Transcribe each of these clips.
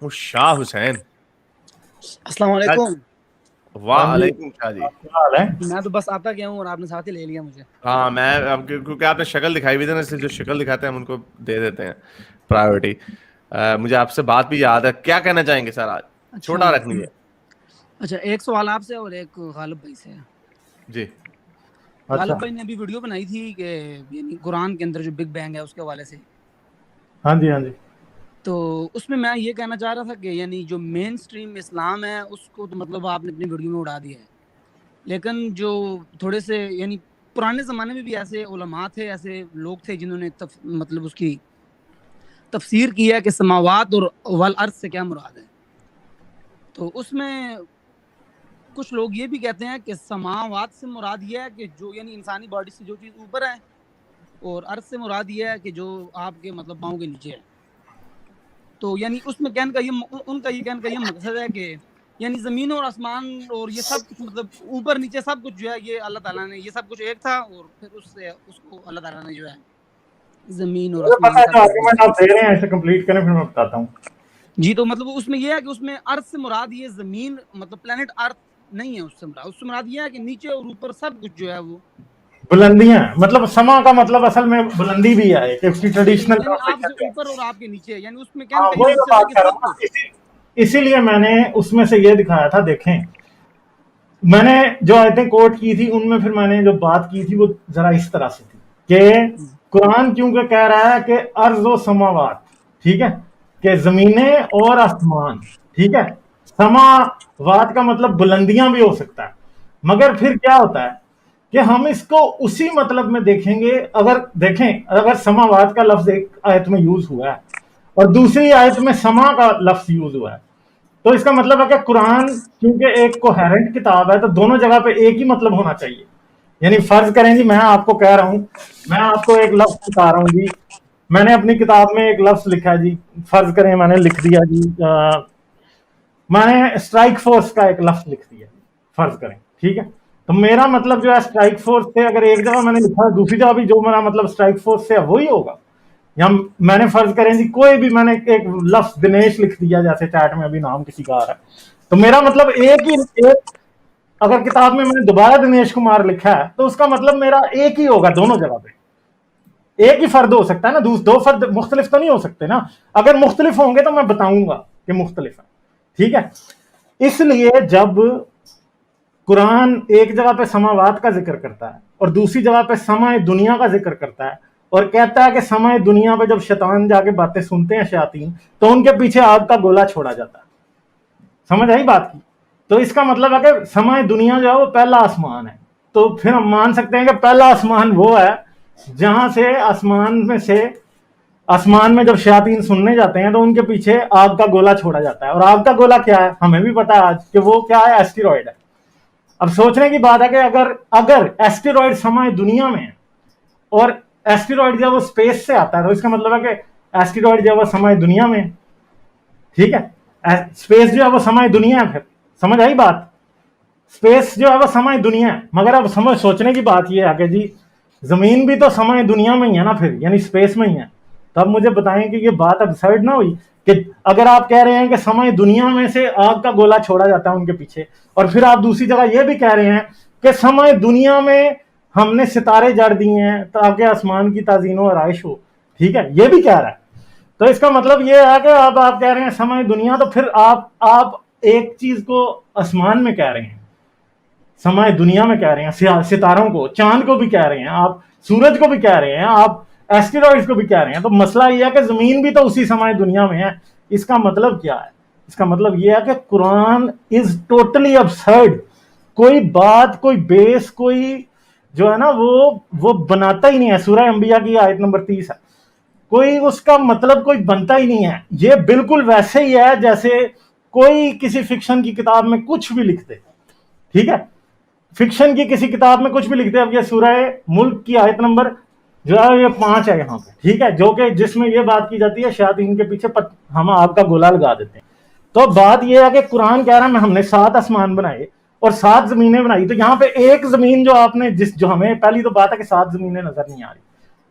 ہوں شاہ حسین. السلام علیکم. وعلیکم شاہ جی. میں تو بس آتا گیا ہوں اور آپ نے ساتھ ہی لے لیا مجھے. ہاں میں کیونکہ آپ نے شکل دکھائی ہوئی تھی نا, اس لیے جو شکل دکھاتے ہیں ہم ان کو دے دیتے ہیں پرائیورٹی. مجھے آپ سے بات بھی یاد ہے, کیا کہنا چاہیں گے سر؟ آج چھوٹا رکھنی ہے. اچھا, ایک سوال آپ سے اور ایک غالب بھائی سے. جی. غالب بھائی نے ابھی ویڈیو بنائی تھی کہ یعنی قرآن کے اندر جو بگ بینگ ہے اس کے حوالے سے. ہاں جی ہاں جی. تو اس میں یہ کہنا چاہ رہا تھا کہ یعنی جو مین سٹریم اسلام ہے اس کو تو مطلب آپ نے اپنی ویڈیو میں اڑا دیا ہے, لیکن جو تھوڑے سے یعنی پرانے زمانے میں بھی ایسے علماء تھے, ایسے لوگ تھے جنہوں نے مطلب اس کی تفسیر کی ہے کہ سماوات اور والارض سے کیا مراد ہے. تو اس میں کچھ لوگ یہ بھی کہتے ہیں کہ سماوات سے مراد یہ ہے کہ جو یعنی انسانی باڈی سے جو چیز اوپر ہے, اور ارض سے مراد یہ ہے کہ جو آپ کے مطلب پاؤں کے نیچے ہے. تو یعنی اس میں کہنے کا یہ ان کا یہ کہنے کا یہ مقصد ہے کہ یعنی زمین اور آسمان اور یہ سب کچھ مطلب اوپر نیچے سب کچھ جو ہے یہ اللہ تعالیٰ نے, یہ سب کچھ ایک تھا, اور پھر اس کو اللہ تعالیٰ نے جو ہے زمین اور آسمان سب آرگومنٹ آپ دے رہے ہیں ایسے کمپلیٹ کریں پھر میں بتاتا ہوں. جی. تو مطلب اس میں یہ ہے کہ اس میں ارتھ سے مراد یہ زمین مطلب پلانٹ ارتھ نہیں ہے, اس سے مراد یہ ہے کہ نیچے اور اوپر سب کچھ جو ہے وہ بلندیاں, مطلب سما کا مطلب اصل میں بلندی بھی ہے کہ اس کی ٹریڈیشنل یعنی آپ سے اوپر اور آپ کے نیچے, یعنی اس میں کہنے کا یہ مقصد ہے کہ سب کچھ. اسی لیے میں نے اس میں سے یہ دکھایا تھا. دیکھیں میں نے جو آیتیں کوٹ کی تھی ان میں پھر میں نے جو بات کی تھی وہ ذرا اس طرح سے تھی کہ قرآن کیونکہ کہہ رہا ہے کہ ارض و سماوات, ٹھیک ہے, کہ زمینیں اور آسمان, ٹھیک ہے. سماوات کا مطلب بلندیاں بھی ہو سکتا ہے, مگر پھر کیا ہوتا ہے کہ ہم اس کو اسی مطلب میں دیکھیں گے. اگر دیکھیں اگر سماوات کا لفظ ایک آیت میں یوز ہوا ہے اور دوسری آیت میں سما کا لفظ یوز ہوا ہے, تو اس کا مطلب ہے کہ قرآن کیونکہ ایک کوہیرنٹ کتاب ہے تو دونوں جگہ پہ ایک ہی مطلب ہونا چاہیے. یعنی فرض کریں جی, میں آپ کو کہہ رہا ہوں, میں آپ کو ایک لفظ بتا رہا ہوں جی, میں نے اپنی کتاب میں ایک لفظ لکھا جی, فرض کریں میں نے لکھ دیا جی, میں نے اسٹرائک فورس کا ایک لفظ لکھ دیا, فرض کریں, ٹھیک ہے. تو میرا مطلب جو ہے اسٹرائک فورس سے اگر ایک جگہ میں نے لکھا دوسری جگہ بھی جو میرا مطلب اسٹرائک فورس سے وہی ہوگا. یا میں نے فرض کریں جی کوئی بھی میں نے ایک لفظ دنیش لکھ دیا جیسے چیٹ میں ابھی نام کسی کا آ رہا ہے, تو میرا مطلب ایک ہی اگر کتاب میں نے دوبارہ دنیش کمار لکھا ہے تو اس کا مطلب میرا ایک ہی ہوگا دونوں جگہ پہ. ایک ہی فرد ہو سکتا ہے نا, دو فرد مختلف تو نہیں ہو سکتے نا. اگر مختلف ہوں گے تو میں بتاؤں گا کہ مختلف ہے, ٹھیک ہے. اس لیے جب قرآن ایک جگہ پہ سماوات کا ذکر کرتا ہے اور دوسری جگہ پہ سماع دنیا کا ذکر کرتا ہے اور کہتا ہے کہ سماع دنیا پہ جب شیطان جا کے باتیں سنتے ہیں شیاطین تو ان کے پیچھے آگ کا گولا چھوڑا جاتا ہے. سمجھ آئی بات کی؟ تو اس کا مطلب ہے کہ سماع دنیا جو ہے وہ پہلا آسمان ہے. تو پھر ہم مان سکتے ہیں کہ پہلا آسمان وہ ہے جہاں سے آسمان میں جب شیاطین سننے جاتے ہیں تو ان کے پیچھے آگ کا گولا چھوڑا جاتا ہے. اور آگ کا گولا کیا ہے ہمیں بھی پتا ہے آج کہ وہ کیا ہے, ایسٹیرائڈ ہے. اب سوچنے کی بات ہے کہ اگر ایسٹیرائڈ سماع دنیا میں ہے اور ایسٹیرائڈ جب وہ اسپیس سے آتا ہے تو اس کا مطلب ہے کہ ایسٹیرائڈ جو ہے وہ سماع دنیا میں, ٹھیک ہے. اسپیس جو ہے وہ سماع دنیا ہے. پھر سمجھ آئی بات؟ اسپیس جو ہے وہ سماع دنیا ہے, مگر اب سوچنے کی بات یہ ہے کہ جی زمین بھی تو سماع دنیا میں ہی ہے نا, پھر یعنی اسپیس میں ہی ہے. تو اب مجھے بتائیں کہ یہ بات ابسرڈ نہ ہوئی کہ اگر آپ کہہ رہے ہیں کہ سماع دنیا میں سے آگ کا گولا چھوڑا جاتا ہے ان کے پیچھے, اور پھر آپ دوسری جگہ یہ بھی کہہ رہے ہیں کہ سماع دنیا میں ہم نے ستارے جڑ دیے ہیں تاکہ آسمان کی تزئین و آرائش ہو, ٹھیک ہے, یہ بھی کہہ رہا ہے. تو اس کا مطلب یہ ہے کہ اب آپ کہہ رہے ہیں سماع دنیا, تو پھر آپ ایک چیز کو آسمان میں کہہ رہے ہیں, سماع دنیا میں کہہ رہے ہیں, ستاروں کو, چاند کو بھی کہہ رہے ہیں آپ, سورج کو بھی کہہ رہے ہیں آپ, ایسٹیرائڈز کو بھی کہہ رہے ہیں. تو مسئلہ یہ ہے کہ زمین بھی تو اسی سماع دنیا میں ہے. اس کا مطلب کیا ہے؟ اس کا مطلب یہ ہے کہ قرآن از ٹوٹلی ابسرڈ. کوئی بات, کوئی بیس, کوئی جو ہے نا وہ بناتا ہی نہیں ہے. سورہ انبیاء کی آیت نمبر 30 ہے, کوئی اس کا مطلب کوئی بنتا ہی نہیں ہے. یہ بالکل ویسے ہی ہے جیسے کوئی کسی فکشن کی کتاب میں کچھ بھی لکھ دے, ٹھیک ہے, فکشن کی کسی کتاب میں کچھ بھی لکھ دے. اب یہ سورہ ملک کی آیت نمبر جو ہے یہ 5 ہے یہاں پہ, ٹھیک ہے, جو کہ جس میں یہ بات کی جاتی ہے شیاطین کے پیچھے ہم آگ کا گولا لگا دیتے ہیں. تو بات یہ ہے کہ قرآن کہہ رہا ہے ہم نے 7 آسمان بنائے اور 7 زمینیں بنائی. تو یہاں پہ ایک زمین جو آپ نے جو ہمیں پہلی تو بات ہے کہ 7 زمینیں نظر نہیں آ رہی.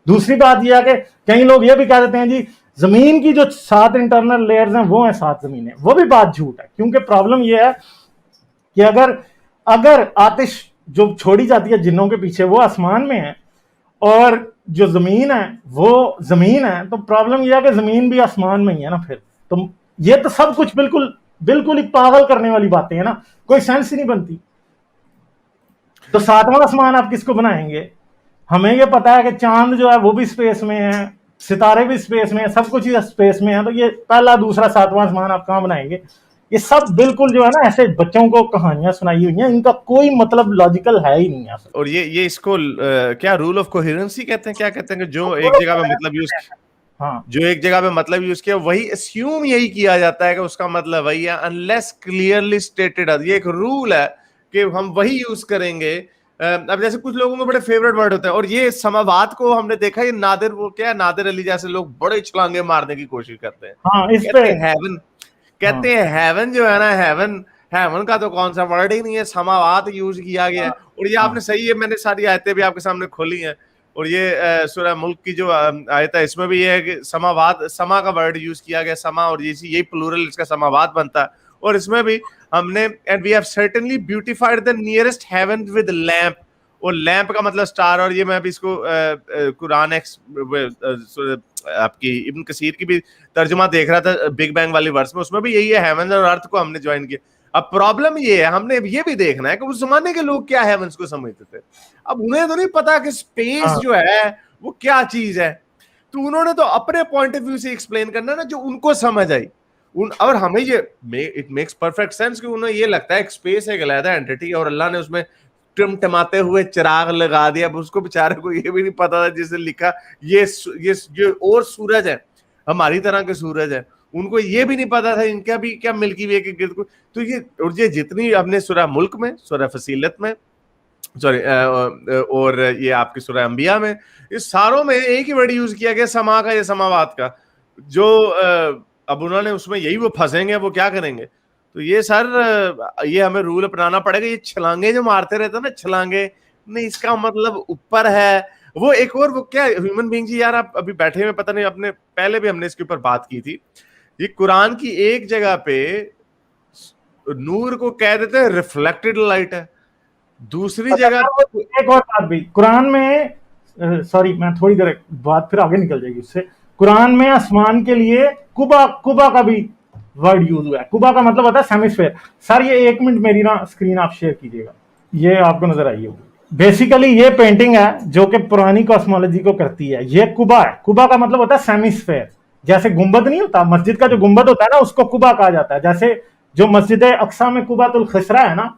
دوسری بات یہ ہے کہ کئی لوگ یہ بھی کہہ دیتے ہیں جی زمین کی جو 7 انٹرنل لیئرز ہیں وہ ہیں 7 زمینیں. وہ بھی بات جھوٹ ہے, کیونکہ پرابلم یہ ہے کہ اگر آتش جو چھوڑی جاتی ہے جنوں کے پیچھے وہ آسمان میں ہے اور جو زمین ہے وہ زمین ہے, تو پرابلم یہ ہے کہ زمین بھی آسمان میں ہی ہے نا. پھر تو یہ تو سب کچھ بالکل ہی پاگل کرنے والی باتیں ہیں نا, کوئی سینس ہی نہیں بنتی. تو 7واں آسمان آپ کس کو بنائیں گے؟ ہمیں یہ پتا ہے کہ چاند جو ہے وہ بھی اسپیس میں ہے, ستارے بھی اسپیس میں ہیں, سب کچھ ہی اسپیس میں ہے, تو یہ پہلا دوسرا 7واں آسمان آپ کہاں بنائیں گے؟ یہ سب بالکل جو ہے نا ایسے بچوں کو کہانیاں سنائی ہوئی ہیں, ان کا کوئی مطلب لاجیکل ہے ہی نہیں. اور یہ اس کو کیا رول آف کوہیرنسی کہتے ہیں, کیا کہتے ہیں کہ جو ایک جگہ پہ مطلب یوز کیا وہی اسیوم یہی کیا جاتا ہے کہ اس کا مطلب وہی ہے, انلیس کلیئرلی اسٹیٹڈ. یہ ایک رول ہے کہ ہم وہی یوز کریں گے. اب جیسے کچھ لوگوں کے بڑے فیوریٹ ورڈ ہوتے ہیں, اور یہ سماوات کو ہم نے دیکھا, یہ نادر, وہ کیا نادر علی جیسے لوگ بڑے چھلانگے مارنے کی کوشش کرتے ہیں. کہتے ہیں ہیون جو ہے نا, ہیون کا تو کون سا ورڈ ہی نہیں ہے, سماوات یوز کیا گیا ہے. اور یہ آپ نے صحیح ہے, میں نے ساری آیتیں بھی آپ کے سامنے کھولی ہیں, اور یہ سورہ ملک کی جو آیت ہے اس میں بھی یہ ہے کہ سماوات, سما کا ورڈ یوز کیا گیا, سما, اور یہی پلورل اس کا سماوات بنتا ہے. اور اس میں بھی ہم نے and we have certainly beautified the nearest heaven with lamp, اور لیمپ کا مطلب سٹار. اور یہ میں بھی اس کو قرآن آپ کی ابن کثیر کی بھی ترجمہ دیکھ رہا تھا بگ بینگ والی ورس میں, اس میں بھی یہی ہے, ہیون اور ارتھ کو ہم نے جوائن کیا. اب پرابلم یہ ہے, ہم نے یہ بھی دیکھنا ہے کہ اس زمانے کے لوگ کیا ہیونس کو سمجھتے تھے. اب انہیں تو نہیں پتا کہ اسپیس جو ہے وہ کیا چیز ہے, تو انہوں نے تو اپنے پوائنٹ آف ویو سے ایکسپلین کرنا نا جو ان کو سمجھ آئی. اور ہمیں یہ اٹ میکس پرفیکٹ سینس کہ انہیں یہ لگتا ہے کہ اسپیس ایک علیحدہ اینٹی اور اللہ نے اس میں ٹمٹماتے ہوئے چراغ لگا دیا. اب اس کو بیچارے کو یہ بھی نہیں پتا تھا جسے لکھا یہ اور سورج ہے, ہماری طرح کے سورج ہے, ان کو یہ بھی نہیں پتا تھا ان کا بھی کیا ملکی وے کے گرد کو. تو یہ جتنی ہم نے سورہ ملک میں, سورہ فصیلت میں, سوری اور یہ آپ کی سورہ انبیاء میں, اس ساروں میں ایک ہی ورڈ یوز کیا گیا سما کا یا سماوات کا. جو اب انہوں نے اس میں یہی وہ پھنسیں گے, وہ کیا کریں گے؟ تو یہ سر یہ ہمیں رول اپنانا پڑے گا. یہ چھلانگے جو مارتے رہتے ہیں نا, چھلانگے نہیں, اس کا مطلب اوپر ہے. وہ ایک اور وہ کیا ہیومن بینگ جی, یار آپ ابھی بیٹھے ہوئے پتہ نہیں, اپنے پہلے بھی ہم نے اس کے اوپر بات کی تھی. یہ قرآن کی ایک جگہ پہ نور کو کہہ دیتے ہیں ریفلیکٹڈ لائٹ ہے, دوسری جگہ ایک اور بات بھی قرآن میں, سوری میں تھوڑی دیر بات پھر آگے نکل جائے گی اس سے. قرآن میں آسمان کے لیے کبا کا بھی ورڈ یوز ہوا ہے. کبا کا مطلب ہوتا ہے سیمیسفیئر. سر یہ 1 منٹ میری نا اسکرین آپ شیئر کیجیے گا, یہ آپ کو نظر آئی ہوگی. بیسیکلی یہ پینٹنگ ہے جو کہ پرانی کاسمولوجی کو کرتی ہے. یہ کبا ہے. کبا کا مطلب ہوتا ہے سیمیسفیئر. جیسے گنبد نہیں ہوتا, مسجد کا جو گنبد ہوتا ہے نا, اس کو کبا کہا جاتا ہے. جیسے جو مسجد اقصی میں قبۃ الخسرہ ہے نا,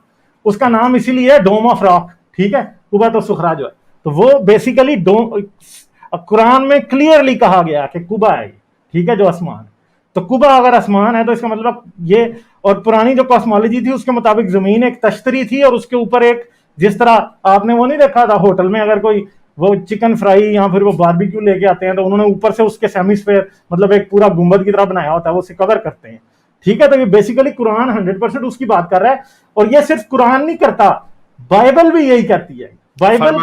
اس کا نام اسی لیے ہے ڈوم آف راک, ٹھیک ہے, قبۃ الصخرہ جو ہے. تو وہ بیسیکلی قرآن میں کلیئرلی کہا گیا کہ کبا ہے, ٹھیک ہے, جو آسمان. تو کبا اگر آسمان ہے تو اس کا مطلب یہ, اور پرانی جو کاسمولوجی تھی اس کے مطابق زمین ایک تشتری تھی, اور اس کے اوپر ایک, جس طرح آپ نے وہ نہیں دیکھا تھا ہوٹل میں اگر کوئی وہ چکن فرائی یا پھر وہ باربیکیو لے کے آتے ہیں تو انہوں نے اوپر سے اس کے سیمیسفیئر مطلب ایک پورا گنبد کی طرح بنایا ہوتا ہے, وہ اسے کور کرتے ہیں, ٹھیک ہے. تو یہ بیسیکلی قرآن 100% اس کی بات کر رہا ہے. اور یہ صرف قرآن نہیں کرتا, بائبل بھی یہی کہتی ہے. بائبل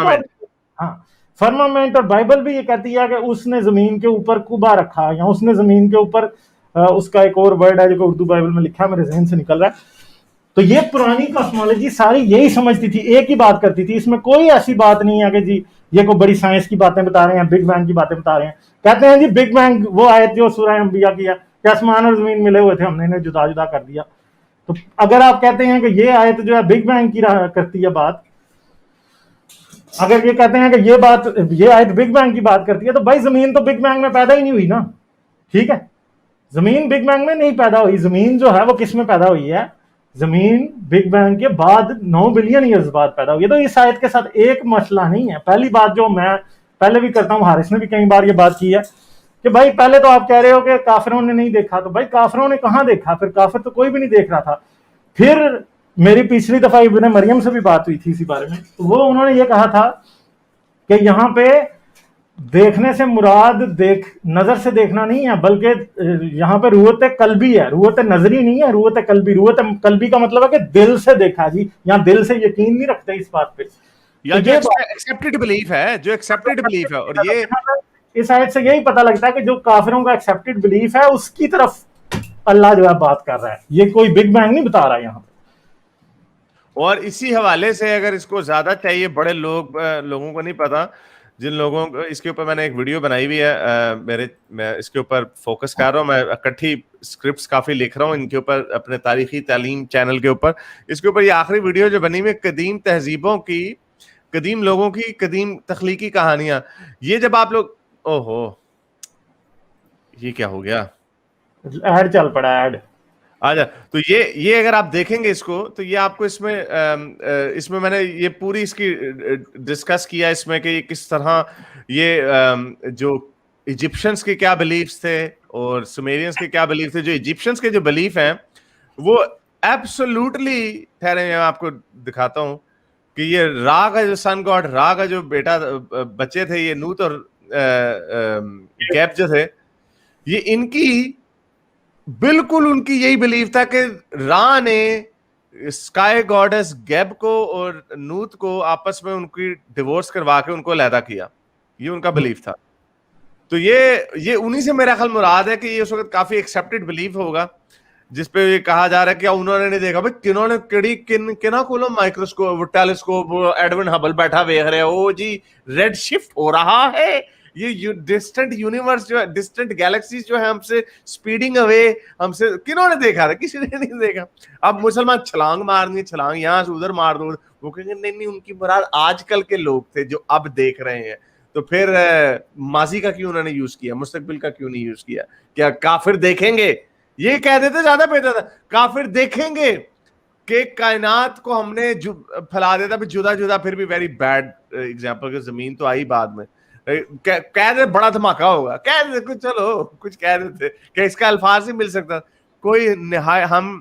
ہاں فرمامنٹ, اور بائبل بھی یہ کہتی ہے کہ اس نے زمین کے اوپر کبا رکھا, یا اس نے زمین کے اوپر اس کا ایک اور ورڈ ہے جو کہ اردو بائبل میں لکھا ہے, میرے ذہن سے نکل رہا ہے. تو یہ پرانی کاسمولوجی ساری یہی سمجھتی تھی, ایک ہی بات کرتی تھی. اس میں کوئی ایسی بات نہیں ہے کہ جی یہ کوئی بڑی سائنس کی باتیں بتا رہے ہیں, بگ بینگ کی باتیں بتا رہے ہیں. کہتے ہیں جی بگ بینگ وہ آیت جو سورہ انبیاء کی ہے کہ آسمان اور زمین ملے ہوئے تھے, ہم نے انہیں جدا جدا کر دیا. تو اگر آپ کہتے ہیں کہ یہ آیت جو ہے بگ بینگ کی کرتی ہے بات, اگر یہ کہتے ہیں کہ یہ آیت بگ بینگ کی بات کرتی ہے, تو بھائی زمین تو بگ بینگ میں پیدا ہی نہیں ہوئی نا, ٹھیک ہے. زمین بگ بینگ میں نہیں پیدا ہوئی. زمین جو ہے وہ کس میں پیدا ہوئی ہے؟ زمین بگ بینگ کے بعد 9 بلین ایئرز بعد پیدا ہوئی ہے. تو اس آیت کے ساتھ ایک مسئلہ نہیں ہے. پہلی بات جو میں پہلے بھی کرتا ہوں, حارث نے بھی کئی بار یہ بات کی ہے کہ بھائی پہلے تو آپ کہہ رہے ہو کہ کافروں نے نہیں دیکھا, تو بھائی کافروں نے کہاں دیکھا؟ پھر کافر تو کوئی بھی نہیں دیکھ رہا تھا. پھر میری پچھلی دفعہ ابن مریم سے بھی بات ہوئی تھی اسی بارے میں, تو وہ انہوں نے یہ کہا تھا کہ یہاں پہ دیکھنے سے مراد نظر سے دیکھنا نہیں ہے, بلکہ یہاں پہ روت قلبی ہے, روت نظری نہیں ہے, روت قلبی. روت قلبی کا مطلب ہے کہ دل سے دیکھا. جی یہاں دل سے یقین نہیں رکھتے اس بات پہ, یا جو ایکسیپٹڈ بلیف ہے, جو ایکسیپٹڈ بلیف ہے. اور یہ اس آیت سے یہی پتہ لگتا ہے کہ جو کافروں کا ایکسیپٹڈ بلیف ہے اس کی طرف اللہ جو ہے بات کر رہا ہے, یہ کوئی بگ بینگ نہیں بتا رہا یہاں پہ. اور اسی حوالے سے اگر اس کو زیادہ چاہیے, بڑے لوگوں کو نہیں پتا, جن لوگوں کو اس کے اوپر میں نے ایک ویڈیو بنائی ہوئی ہے, میں اس کے اوپر فوکس کر رہا ہوں, میں اکٹھی اسکرپٹس کافی لکھ رہا ہوں ان کے اوپر اپنے تاریخی تعلیم چینل کے اوپر. اس کے اوپر یہ آخری ویڈیو جو بنی ہوئی قدیم تہذیبوں کی, قدیم لوگوں کی قدیم تخلیقی کہانیاں, یہ جب آپ لوگ اوہو یہ کیا ہو گیا, ایڈ چل پڑا ایڈ آجا, تو یہ اگر آپ دیکھیں گے اس کو تو یہ آپ کو اس میں نے یہ پوری اس کی ڈسکس کیا اس میں کہ یہ کس طرح یہ جو ایجپشنس کے کیا بلیفز تھے اور سومیرینس کے کیا بلیف تھے. جو ایجپشنس کے جو بلیف ہیں وہ ایبسولوٹلی ٹھہرے, میں آپ کو دکھاتا ہوں کہ یہ را کا جو سن گاڈ, را کا جو بیٹا بچے تھے, یہ نوت اور گیپ جو تھے, یہ ان کی بالکل ان کی یہی بلیف تھا کہ را نے اسکائی گاڈس گیب کو اور نوت کو آپس میں ان کی ڈیورس کروا کے ان کو علیحدہ کیا, یہ ان کا بلیف تھا. تو یہ انہی سے میرا خیال مراد ہے کہ یہ اس وقت کافی ایکسیپٹڈ بلیف ہوگا, جس پہ یہ کہا جا رہا ہے کہ انہوں نے نہیں دیکھا بھائی کنہوں نے کنا کھولو مائکروسکوپ ٹیلیسکوپ, ایڈون ہبل بیٹھا دیکھ رہے, او جی ریڈ شفٹ ہو رہا ہے, یہ ڈسٹنٹ یونیورس جو ہے, ڈسٹنٹ گیلیکسیز جو ہے ہم سے اسپیڈنگ اوے, ہم سے کنہوں نے دیکھا تھا, کسی نے نہیں دیکھا. اب مسلمان چھلانگ مارنی, چھلانگ یہاں سے ادھر مار دو, وہ کہیں گے نہیں ان کی مراد آج کل کے لوگ تھے جو اب دیکھ رہے ہیں. تو پھر ماضی کا کیوں انہوں نے یوز کیا, مستقبل کا کیوں نہیں یوز کیا؟ کیا کافر دیکھیں گے, یہ کہہ دیتے زیادہ بہتر تھا, کافر دیکھیں گے کہ کائنات کو ہم نے پھیلا دیتا جدا جدا, پھر بھی ویری بیڈ ایگزامپل کہ زمین تو آئی بعد میں, کہہ دے بڑا دھماکہ ہوگا, کہہ دے کچھ, چلو کچھ کہہ دیتے کہ اس کا الفاظ نہیں مل سکتا کوئی نہایت. ہم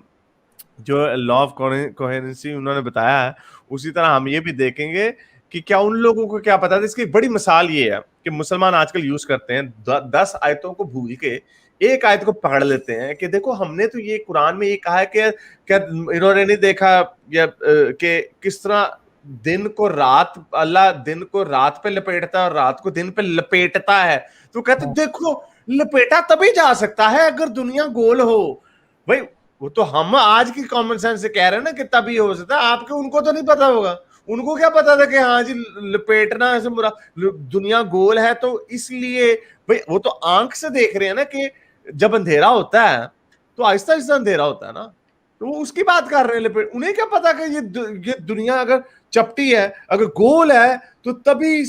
جو لا آف کوہرنسی انہوں نے بتایا ہے اسی طرح ہم یہ بھی دیکھیں گے کہ کیا ان لوگوں کو کیا پتا تھا. اس کی ایک بڑی مثال یہ ہے کہ مسلمان آج کل یوز کرتے ہیں 10 آیتوں کو بھول کے ایک آیت کو پکڑ لیتے ہیں کہ دیکھو ہم نے تو یہ قرآن میں یہ کہا ہے کہ کیا انہوں نے نہیں دیکھا کہ کس طرح دن کو رات, اللہ دن کو رات پہ لپیٹتا ہے اور رات کو دن پہ لپیٹتا ہے. تو کہتے دیکھو لپیٹا تبھی جا سکتا ہے اگر دنیا گول ہو. بھائی وہ تو ہم آج کی کامن سینس سے کہہ رہے ہیں نا کہ تبھی ہو سکتا ہے, آپ کے ان کو تو نہیں پتا ہوگا, ان کو کیا پتا تھا کہ ہاں جی لپیٹنا ایسے دنیا گول ہے تو اس لیے. بھائی وہ تو آنکھ سے دیکھ رہے ہیں نا کہ جب اندھیرا ہوتا ہے تو آہستہ آہستہ اندھیرا ہوتا ہے نا, تو وہ اس کی بات کر رہے ہیں. انہیں کیا پتا کہ یہ دنیا اگر چپٹی ہے, اگر گول ہے تو تبھی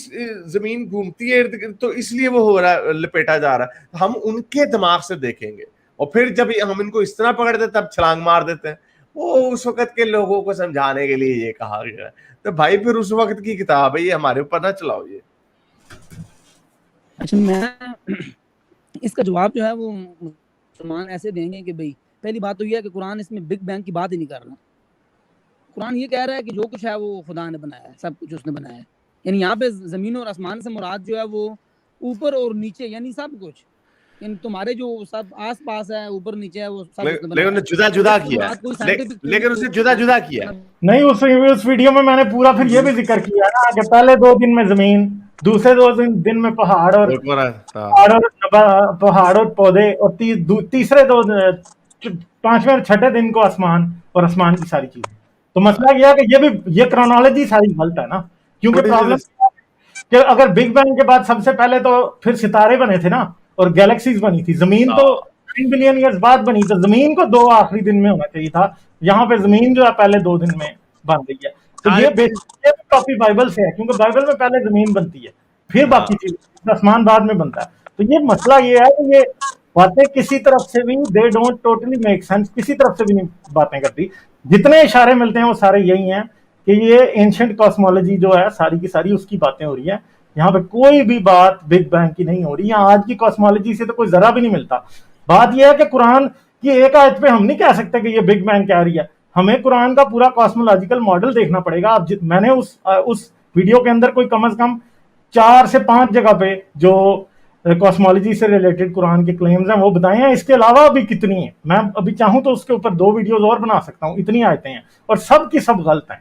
زمین گھومتی ہے, تو اس لیے وہ ہو رہا ہے, لپیٹا جا رہا ہے. ہم ان کے دماغ سے دیکھیں گے اور پھر جب ہم ان کو اس طرح پکڑ دیتے تب چھلانگ مار دیتے ہیں. وہ اس وقت کے لوگوں کو سمجھانے کے لیے یہ کہا گیا ہے. تو بھائی پھر اس وقت کی کتاب ہے, یہ ہمارے اوپر نہ چلاؤ. یہ اچھا, میں اس کا جواب جو ہے وہ مسلمان ایسے دیں گے کہ بھئی پہلی بات تو یہ ہے کہ قرآن اس میں بگ بینگ کی بات ہی نہیں کر رہا. قرآن یہ کہہ رہا ہے کہ جو کچھ ہے وہ خدا نے بنایا ہے, سب کچھ اس نے بنایا ہے. یعنی یہاں پہ زمین اور آسمان سے مراد جو ہے وہ اوپر اور نیچے, یعنی سب کچھ, یعنی تمہارے جو سب آس پاس ہے اوپر نیچے ہے وہ سب لیکن نے جدا جدا کیا, لیکن اسے جدا جدا کیا نہیں. اس ویڈیو میں نے پورا پھر یہ بھی ذکر کیا نا کہ پہلے 2 دن میں زمین, دوسرے 2 دن میں پہاڑ اور پودے, اور تیسرے 5ویں اور 6ٹھے دن کو آسمان اور آسمان کی ساری چیزیں. تو مسئلہ یہ ہے کہ یہ کرونالوجی ساری غلط ہے نا, کیونکہ پرابلم کہ اگر بگ بینگ کے بعد سب سے پہلے تو پھر ستارے بنے تھے نا اور گیلیکسیز بنی تھی. زمین تو 3 بلین ایئرز بعد بنی, تو زمین کو 2 آخری دن میں ہونا چاہیے تھا. یہاں پہ زمین جو ہے پہلے 2 دن میں بن گئی ہے. تو یہ کافی بائبل سے ہے, کیونکہ بائبل میں پہلے زمین بنتی ہے پھر باقی چیز, آسمان بعد میں بنتا ہے. تو یہ مسئلہ یہ ہے کہ یہ باتیں کسی طرف سے بھی they don't totally make sense, کسی طرف سے بھی نہیں باتیں کرتی. جتنے اشارے ملتے ہیں وہ سارے یہی ہیں کہ یہ اینشنٹ کاسمولوجی جو ہے ساری کی ساری اس کی باتیں ہو رہی ہیں. یہاں پہ کوئی بھی بات بگ بینگ کی نہیں ہو رہی. یہاں آج کی کاسمولوجی سے تو کوئی ذرا بھی نہیں ملتا. بات یہ ہے کہ قرآن کی ایک آیت پہ ہم نہیں کہہ سکتے کہ یہ بگ بینگ کہہ رہی ہے, ہمیں قرآن کا پورا کاسمولوجیکل ماڈل دیکھنا پڑے گا. اب میں نے اس ویڈیو کے اندر کوئی کم از کم 4 سے 5 جگہ پہ جو کاسمولوجی سے ریلیٹڈ قرآن کے کلیمز ہیں وہ بتائے ہیں. اس کے علاوہ بھی کتنی ہیں, میں ابھی چاہوں تو اس کے اوپر 2 ویڈیوز اور بنا سکتا ہوں, اتنی آیتیں ہیں اور سب کی سب غلط ہیں.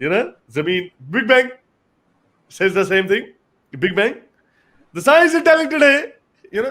you know, Zameen, Big Bang says the same thing. Big Bang, the science is telling today, you know.